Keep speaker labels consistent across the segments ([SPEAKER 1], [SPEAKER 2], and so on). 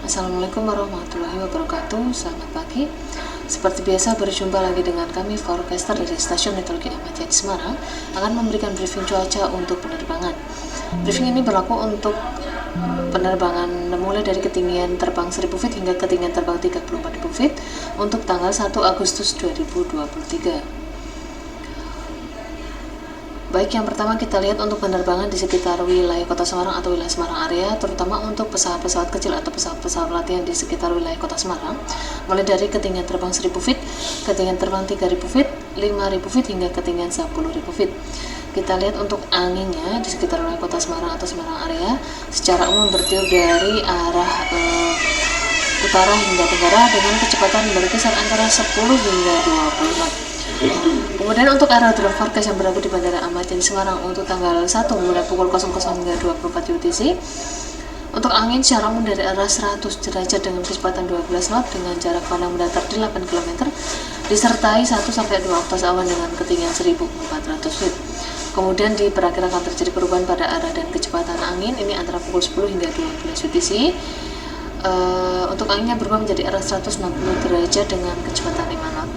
[SPEAKER 1] Assalamualaikum warahmatullahi wabarakatuh. Selamat pagi. Seperti biasa berjumpa lagi dengan kami forecaster dari Stasiun Meteorologi Ahmad Yani Semarang akan memberikan briefing cuaca untuk penerbangan. Briefing ini berlaku untuk penerbangan mulai dari ketinggian terbang 1000 feet hingga ketinggian terbang 34.000 feet untuk tanggal 1 Agustus 2023. Baik, yang pertama kita lihat untuk penerbangan di sekitar wilayah Kota Semarang atau wilayah Semarang area, terutama untuk pesawat-pesawat kecil atau pesawat-pesawat latihan di sekitar wilayah Kota Semarang, mulai dari ketinggian terbang 1000 feet, ketinggian terbang 3000 feet, 5000 feet hingga ketinggian 10.000 feet. Kita lihat untuk anginnya di sekitar wilayah Kota Semarang atau Semarang area secara umum bertiup dari arah utara hingga tenggara dengan kecepatan berkisar antara 10 hingga 20 knot. Kemudian untuk aerodrome forecast yang berlaku di Bandara Ahmad Yani Semarang untuk tanggal 1 mulai pukul 00 hingga 24 UTC, untuk angin secara umum dari arah 100 derajat dengan kecepatan 12 knot dengan jarak pandang mendatar 8 km disertai 1-2 oktas awan dengan ketinggian 1400 feet. Kemudian diperkirakan terjadi perubahan pada arah dan kecepatan angin ini antara pukul 10 hingga 12 UTC. Untuk anginnya berubah menjadi arah 160 derajat dengan kecepatan 5 knot.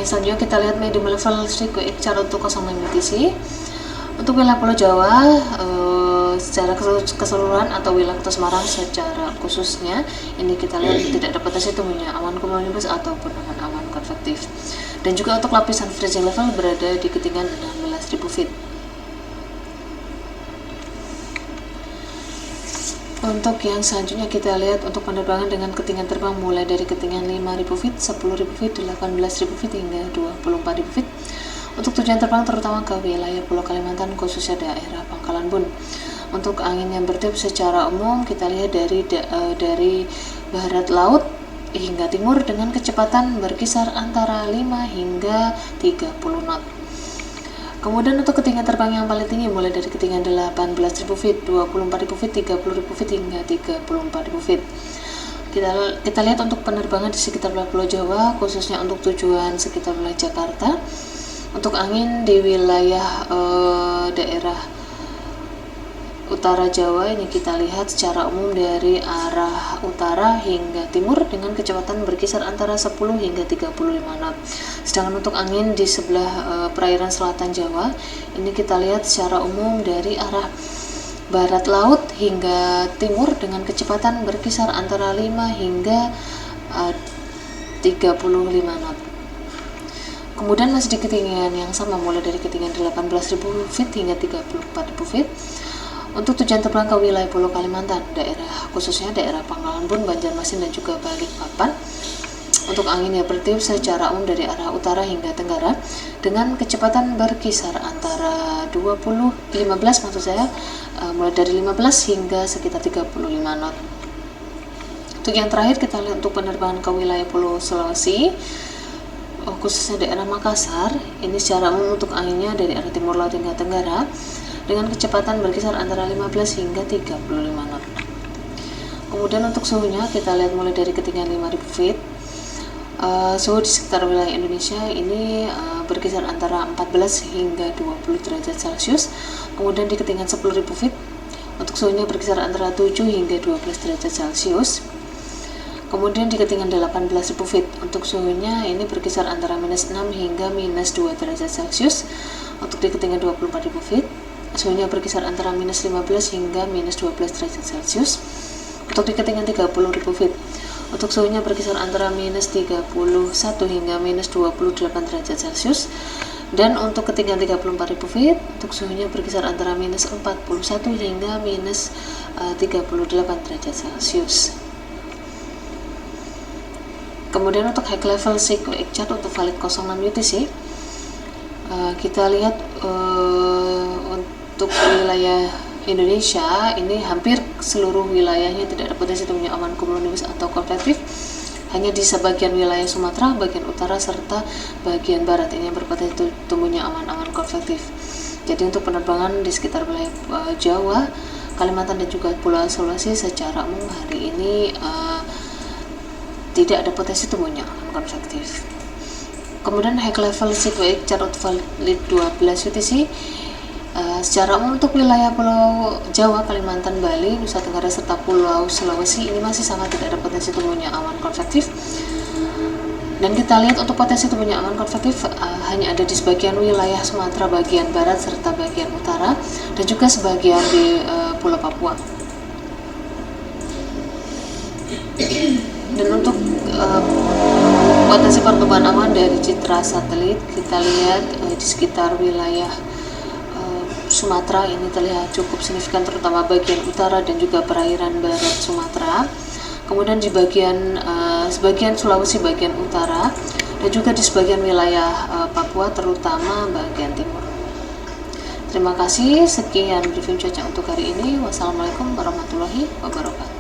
[SPEAKER 1] Selanjutnya kita lihat medium level frequency chart untuk 06 UTC. Untuk wilayah Pulau Jawa secara keseluruhan atau wilayah Kota Semarang secara khususnya ini kita lihat tidak ada potensi tumbuhnya awan cumulonimbus ataupun awan konvektif. Dan juga untuk lapisan freezing level berada di ketinggian 16.000 feet. Untuk yang selanjutnya kita lihat untuk penerbangan dengan ketinggian terbang mulai dari ketinggian 5.000 feet, 10.000 feet, 18.000 feet hingga 24.000 feet. Untuk tujuan terbang terutama ke wilayah Pulau Kalimantan khususnya daerah Pangkalan Bun. Untuk angin yang bertiup secara umum kita lihat dari barat laut hingga timur dengan kecepatan berkisar antara 5 hingga 30 knot. Kemudian untuk ketinggian terbang yang paling tinggi mulai dari ketinggian 18.000 feet, 24.000 feet, 30.000 feet hingga 34.000 feet. Kita lihat untuk penerbangan di sekitar Pulau Jawa khususnya untuk tujuan sekitar wilayah Jakarta. Untuk angin di wilayah daerah utara Jawa ini kita lihat secara umum dari arah utara hingga timur dengan kecepatan berkisar antara 10 hingga 35 knot. Sedangkan untuk angin di sebelah perairan selatan Jawa ini kita lihat secara umum dari arah barat laut hingga timur dengan kecepatan berkisar antara 5 hingga 35 knot. Kemudian masih di ketinggian yang sama mulai dari ketinggian 18.000 feet hingga 34.000 feet. Untuk tujuan terbang ke wilayah Pulau Kalimantan, khususnya daerah Pangkalan Bun, Banjarmasin dan juga Balikpapan. Untuk angin yang bertiup secara umum dari arah utara hingga tenggara dengan kecepatan berkisar antara 15 maksud saya, mulai dari 15 hingga sekitar 35 knot. Untuk yang terakhir kita lihat untuk penerbangan ke wilayah Pulau Sulawesi, khususnya daerah Makassar, ini secara umum untuk anginnya dari arah timur laut hingga tenggara dengan kecepatan berkisar antara 15 hingga 35 knot. Kemudian untuk suhunya kita lihat mulai dari ketinggian 5.000 feet. Suhu di sekitar wilayah Indonesia ini berkisar antara 14 hingga 20 derajat Celcius. Kemudian di ketinggian 10.000 feet untuk suhunya berkisar antara 7 hingga 12 derajat Celcius. Kemudian di ketinggian 18.000 feet untuk suhunya ini berkisar antara -6 hingga -2 derajat Celcius. Untuk di ketinggian 24.000 feet suhunya berkisar antara -15 hingga -12 derajat Celcius. Untuk di ketinggian 30.000 feet untuk suhunya berkisar antara -31 hingga -28 derajat Celcius. Dan untuk ketinggian 34.000 feet untuk suhunya berkisar antara -41 hingga -38 derajat Celcius. Kemudian untuk high level cyclic chart untuk valid 06 UTC, kita lihat untuk wilayah Indonesia ini hampir seluruh wilayahnya tidak ada potensi tumbuhnya awan cumulonimbus atau konvektif. Hanya di sebagian wilayah Sumatera, bagian utara serta bagian barat ini yang berpotensi tumbuhnya awan-awan konvektif. Jadi untuk penerbangan di sekitar wilayah Jawa, Kalimantan dan juga Pulau Sulawesi secara umum hari ini tidak ada potensi tumbuhnya awan konvektif. Kemudian high level seismic chart valid 12 UTC. Secara umum untuk wilayah Pulau Jawa, Kalimantan, Bali, Nusa Tenggara, serta Pulau Sulawesi ini masih sangat tidak ada potensi tumbuhnya awan konvektif. Dan kita lihat untuk potensi tumbuhnya awan konvektif hanya ada di sebagian wilayah Sumatera bagian barat serta bagian utara, dan juga sebagian di Pulau Papua. Dan untuk potensi pertumbuhan awan dari citra satelit, kita lihat di sekitar wilayah Sumatera ini terlihat cukup signifikan, terutama bagian utara dan juga perairan barat Sumatera. Kemudian di sebagian Sulawesi bagian utara, dan juga di sebagian wilayah Papua, terutama bagian timur. Terima kasih, sekian briefing cuaca untuk hari ini. Wassalamualaikum warahmatullahi wabarakatuh.